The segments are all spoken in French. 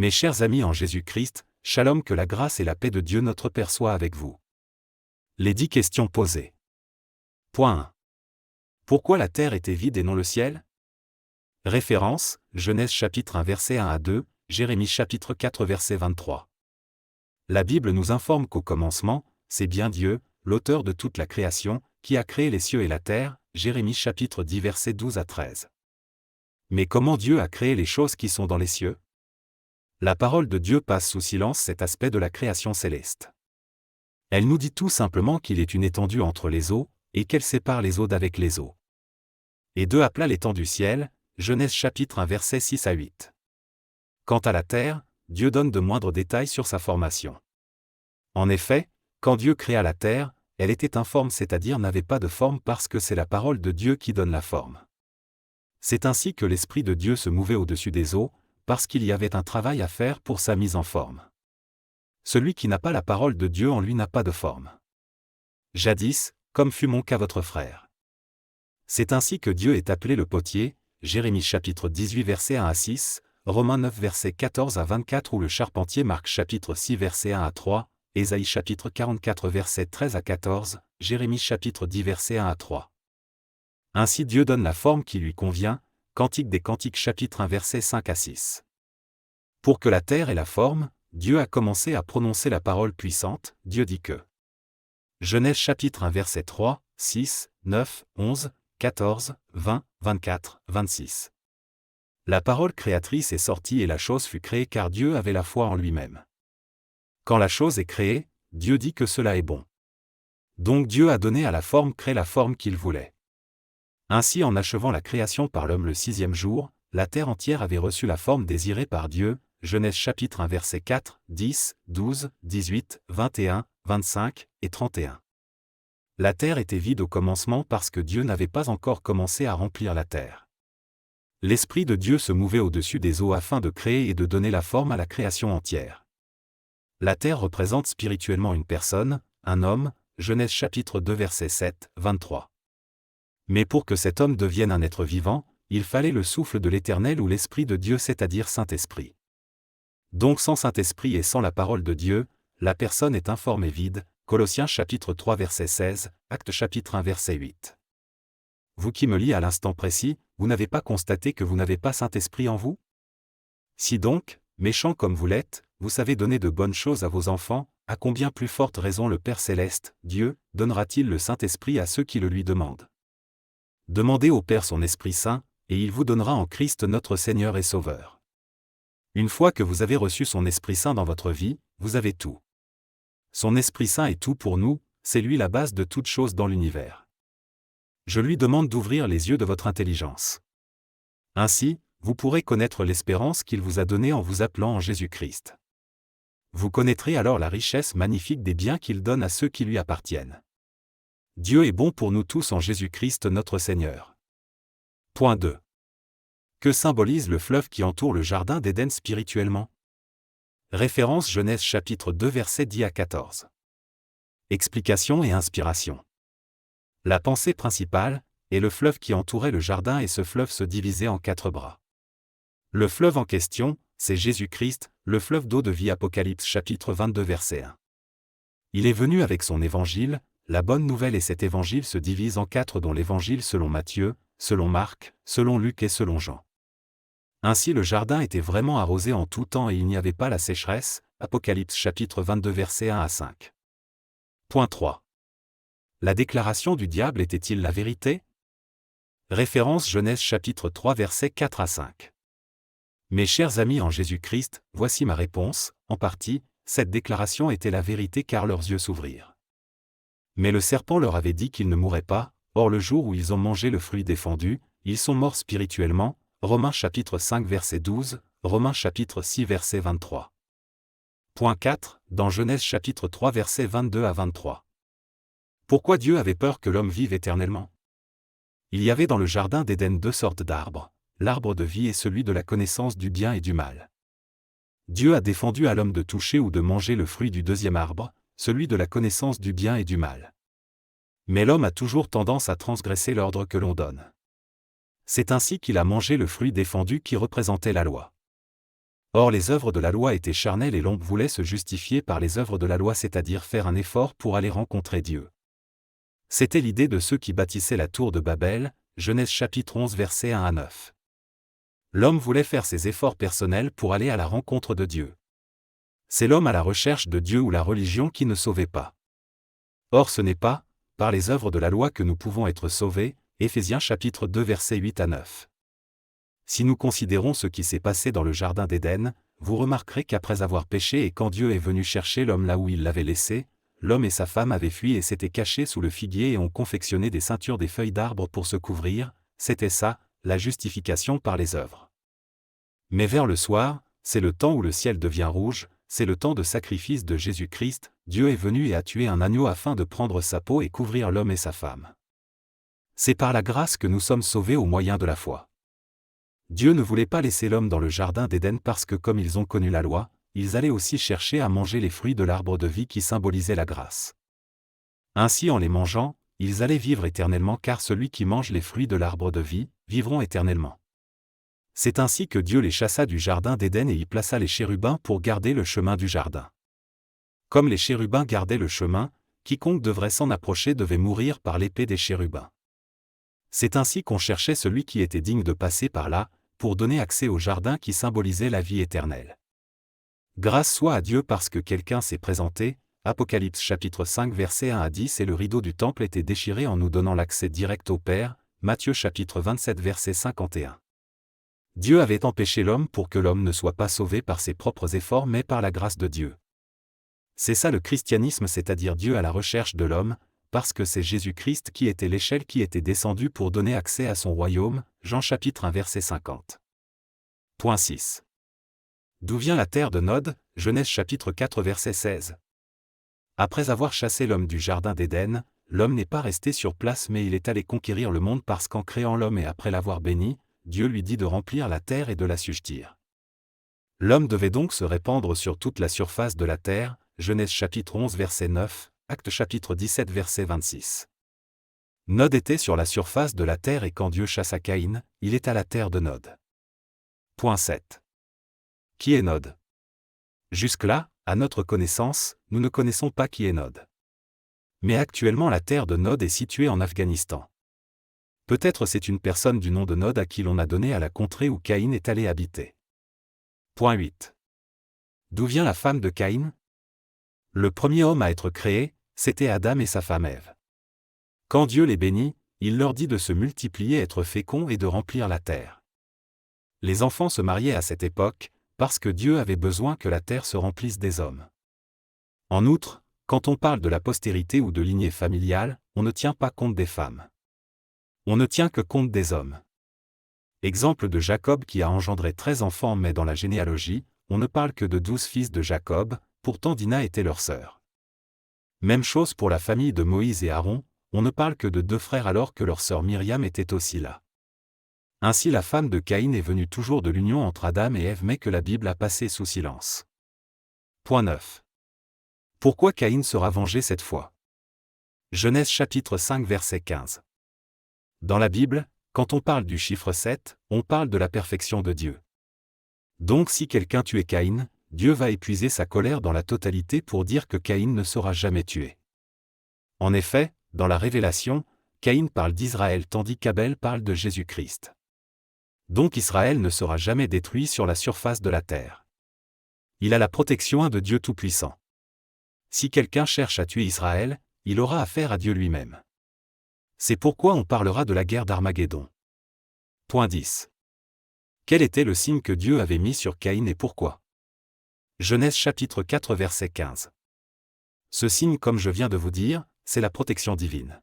Mes chers amis en Jésus-Christ, shalom, que la grâce et la paix de Dieu notre Père soient avec vous. Les 10 questions posées. Point 1. Pourquoi la terre était vide et non le ciel? Référence, Genèse chapitre 1 verset 1 à 2, Jérémie chapitre 4 verset 23. La Bible nous informe qu'au commencement, c'est bien Dieu, l'auteur de toute la création, qui a créé les cieux et la terre, Jérémie chapitre 10 verset 12 à 13. Mais comment Dieu a créé les choses qui sont dans les cieux? La parole de Dieu passe sous silence cet aspect de la création céleste. Elle nous dit tout simplement qu'il est une étendue entre les eaux, et qu'elle sépare les eaux d'avec les eaux. Et 2 appela l'étang du ciel, Genèse chapitre 1 verset 6 à 8. Quant à la terre, Dieu donne de moindres détails sur sa formation. En effet, quand Dieu créa la terre, elle était informe, c'est-à-dire n'avait pas de forme parce que c'est la parole de Dieu qui donne la forme. C'est ainsi que l'Esprit de Dieu se mouvait au-dessus des eaux, parce qu'il y avait un travail à faire pour sa mise en forme. Celui qui n'a pas la parole de Dieu en lui n'a pas de forme. Jadis, comme fut mon cas votre frère. C'est ainsi que Dieu est appelé le potier, Jérémie chapitre 18 verset 1 à 6, Romains 9 verset 14 à 24 ou le charpentier Marc chapitre 6 verset 1 à 3, Ésaïe chapitre 44 verset 13 à 14, Jérémie chapitre 10 verset 1 à 3. Ainsi Dieu donne la forme qui lui convient, Cantique des Cantiques chapitre 1 verset 5 à 6. Pour que la terre ait la forme, Dieu a commencé à prononcer la parole puissante, Dieu dit que. Genèse chapitre 1 verset 3, 6, 9, 11, 14, 20, 24, 26. La parole créatrice est sortie et la chose fut créée car Dieu avait la foi en lui-même. Quand la chose est créée, Dieu dit que cela est bon. Donc Dieu a donné à la forme crée la forme qu'il voulait. Ainsi en achevant la création par l'homme le 6e jour, la terre entière avait reçu la forme désirée par Dieu, Genèse chapitre 1 verset 4, 10, 12, 18, 21, 25 et 31. La terre était vide au commencement parce que Dieu n'avait pas encore commencé à remplir la terre. L'Esprit de Dieu se mouvait au-dessus des eaux afin de créer et de donner la forme à la création entière. La terre représente spirituellement une personne, un homme, Genèse chapitre 2 verset 7, 23. Mais pour que cet homme devienne un être vivant, il fallait le souffle de l'Éternel ou l'Esprit de Dieu, c'est-à-dire Saint-Esprit. Donc sans Saint-Esprit et sans la parole de Dieu, la personne est informe et vide, Colossiens chapitre 3 verset 16, Actes chapitre 1 verset 8. Vous qui me lisez à l'instant précis, vous n'avez pas constaté que vous n'avez pas Saint-Esprit en vous? Si donc, méchant comme vous l'êtes, vous savez donner de bonnes choses à vos enfants, à combien plus forte raison le Père Céleste, Dieu, donnera-t-il le Saint-Esprit à ceux qui le lui demandent? Demandez au Père son Esprit Saint, et il vous donnera en Christ notre Seigneur et Sauveur. Une fois que vous avez reçu son Esprit Saint dans votre vie, vous avez tout. Son Esprit Saint est tout pour nous, c'est lui la base de toute chose dans l'univers. Je lui demande d'ouvrir les yeux de votre intelligence. Ainsi, vous pourrez connaître l'espérance qu'il vous a donnée en vous appelant en Jésus-Christ. Vous connaîtrez alors la richesse magnifique des biens qu'il donne à ceux qui lui appartiennent. Dieu est bon pour nous tous en Jésus-Christ notre Seigneur. Point 2. Que symbolise le fleuve qui entoure le jardin d'Éden spirituellement? Référence Genèse chapitre 2 verset 10 à 14. Explication et inspiration. La pensée principale est le fleuve qui entourait le jardin et ce fleuve se divisait en 4 bras. Le fleuve en question, c'est Jésus-Christ, le fleuve d'eau de vie Apocalypse chapitre 22 verset 1. Il est venu avec son évangile, la bonne nouvelle et cet évangile se divise en 4 dont l'évangile selon Matthieu, selon Marc, selon Luc et selon Jean. Ainsi le jardin était vraiment arrosé en tout temps et il n'y avait pas la sécheresse, Apocalypse chapitre 22 verset 1 à 5. Point 3. La déclaration du diable était-il la vérité? Référence Genèse chapitre 3 verset 4 à 5. Mes chers amis en Jésus-Christ, voici ma réponse, en partie, cette déclaration était la vérité car leurs yeux s'ouvrirent. Mais le serpent leur avait dit qu'ils ne mourraient pas, or le jour où ils ont mangé le fruit défendu, ils sont morts spirituellement, Romains chapitre 5 verset 12, Romains chapitre 6 verset 23. Point 4, dans Genèse chapitre 3 verset 22 à 23. Pourquoi Dieu avait peur que l'homme vive éternellement? Il y avait dans le jardin d'Éden 2 sortes d'arbres, l'arbre de vie et celui de la connaissance du bien et du mal. Dieu a défendu à l'homme de toucher ou de manger le fruit du 2e arbre, celui de la connaissance du bien et du mal. Mais l'homme a toujours tendance à transgresser l'ordre que l'on donne. C'est ainsi qu'il a mangé le fruit défendu qui représentait la loi. Or les œuvres de la loi étaient charnelles et l'homme voulait se justifier par les œuvres de la loi, c'est-à-dire faire un effort pour aller rencontrer Dieu. C'était l'idée de ceux qui bâtissaient la tour de Babel, Genèse chapitre 11 versets 1 à 9. L'homme voulait faire ses efforts personnels pour aller à la rencontre de Dieu. C'est l'homme à la recherche de Dieu ou la religion qui ne sauvait pas. Or ce n'est pas, par les œuvres de la loi que nous pouvons être sauvés, Éphésiens chapitre 2 versets 8 à 9. Si nous considérons ce qui s'est passé dans le jardin d'Éden, vous remarquerez qu'après avoir péché et quand Dieu est venu chercher l'homme là où il l'avait laissé, l'homme et sa femme avaient fui et s'étaient cachés sous le figuier et ont confectionné des ceintures des feuilles d'arbre pour se couvrir, c'était ça, la justification par les œuvres. Mais vers le soir, c'est le temps où le ciel devient rouge, c'est le temps de sacrifice de Jésus-Christ, Dieu est venu et a tué un agneau afin de prendre sa peau et couvrir l'homme et sa femme. C'est par la grâce que nous sommes sauvés au moyen de la foi. Dieu ne voulait pas laisser l'homme dans le jardin d'Éden parce que comme ils ont connu la loi, ils allaient aussi chercher à manger les fruits de l'arbre de vie qui symbolisait la grâce. Ainsi en les mangeant, ils allaient vivre éternellement car celui qui mange les fruits de l'arbre de vie, vivront éternellement. C'est ainsi que Dieu les chassa du jardin d'Éden et y plaça les chérubins pour garder le chemin du jardin. Comme les chérubins gardaient le chemin, quiconque devrait s'en approcher devait mourir par l'épée des chérubins. C'est ainsi qu'on cherchait celui qui était digne de passer par là, pour donner accès au jardin qui symbolisait la vie éternelle. Grâce soit à Dieu parce que quelqu'un s'est présenté, Apocalypse chapitre 5 versets 1 à 10 et le rideau du temple était déchiré en nous donnant l'accès direct au Père, Matthieu chapitre 27 verset 51. Dieu avait empêché l'homme pour que l'homme ne soit pas sauvé par ses propres efforts mais par la grâce de Dieu. C'est ça le christianisme, c'est-à-dire Dieu à la recherche de l'homme, parce que c'est Jésus-Christ qui était l'échelle qui était descendue pour donner accès à son royaume, Jean chapitre 1 verset 50. Point 6. D'où vient la terre de Nod, Genèse chapitre 4 verset 16. Après avoir chassé l'homme du jardin d'Éden, l'homme n'est pas resté sur place mais il est allé conquérir le monde parce qu'en créant l'homme et après l'avoir béni, Dieu lui dit de remplir la terre et de l'assujettir. L'homme devait donc se répandre sur toute la surface de la terre, Genèse chapitre 11 verset 9, Actes chapitre 17 verset 26. Nod était sur la surface de la terre et quand Dieu chassa Caïn, il est à la terre de Nod. Point 7. Qui est Nod? Jusque-là, à notre connaissance, nous ne connaissons pas qui est Nod. Mais actuellement la terre de Nod est située en Afghanistan. Peut-être c'est une personne du nom de Nod à qui l'on a donné à la contrée où Caïn est allé habiter. Point 8. D'où vient la femme de Caïn? Le premier homme à être créé, c'était Adam et sa femme Ève. Quand Dieu les bénit, il leur dit de se multiplier, être féconds et de remplir la terre. Les enfants se mariaient à cette époque, parce que Dieu avait besoin que la terre se remplisse des hommes. En outre, quand on parle de la postérité ou de lignée familiale, on ne tient pas compte des femmes. On ne tient que compte des hommes. Exemple de Jacob qui a engendré 13 enfants mais dans la généalogie, on ne parle que de 12 fils de Jacob, pourtant Dina était leur sœur. Même chose pour la famille de Moïse et Aaron, on ne parle que de 2 frères alors que leur sœur Myriam était aussi là. Ainsi la femme de Caïn est venue toujours de l'union entre Adam et Ève mais que la Bible a passé sous silence. Point 9. Pourquoi Caïn sera vengé cette fois? Genèse chapitre 5 verset 15. Dans la Bible, quand on parle du chiffre 7, on parle de la perfection de Dieu. Donc si quelqu'un tuait Caïn, Dieu va épuiser sa colère dans la totalité pour dire que Caïn ne sera jamais tué. En effet, dans la Révélation, Caïn parle d'Israël tandis qu'Abel parle de Jésus-Christ. Donc Israël ne sera jamais détruit sur la surface de la terre. Il a la protection de Dieu Tout-Puissant. Si quelqu'un cherche à tuer Israël, il aura affaire à Dieu lui-même. C'est pourquoi on parlera de la guerre d'Armageddon. Point 10. Quel était le signe que Dieu avait mis sur Caïn et pourquoi? Genèse chapitre 4 verset 15. Ce signe, comme je viens de vous dire, c'est la protection divine.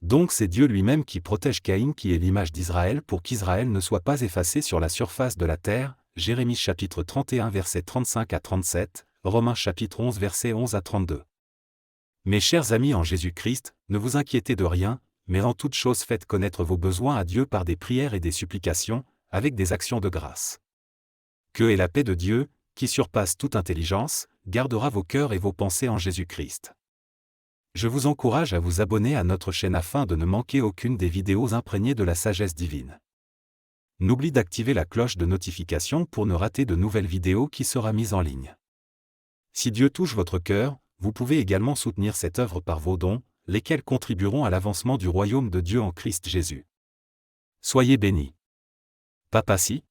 Donc c'est Dieu lui-même qui protège Caïn qui est l'image d'Israël pour qu'Israël ne soit pas effacé sur la surface de la terre, Jérémie chapitre 31 verset 35 à 37, Romains chapitre 11 verset 11 à 32. Mes chers amis en Jésus-Christ, ne vous inquiétez de rien, mais en toute chose faites connaître vos besoins à Dieu par des prières et des supplications, avec des actions de grâce. Que et la paix de Dieu, qui surpasse toute intelligence, gardera vos cœurs et vos pensées en Jésus-Christ. Je vous encourage à vous abonner à notre chaîne afin de ne manquer aucune des vidéos imprégnées de la sagesse divine. N'oublie d'activer la cloche de notification pour ne rater de nouvelles vidéos qui sera mise en ligne. Si Dieu touche votre cœur, vous pouvez également soutenir cette œuvre par vos dons, lesquels contribueront à l'avancement du royaume de Dieu en Christ Jésus. Soyez bénis. Papacy.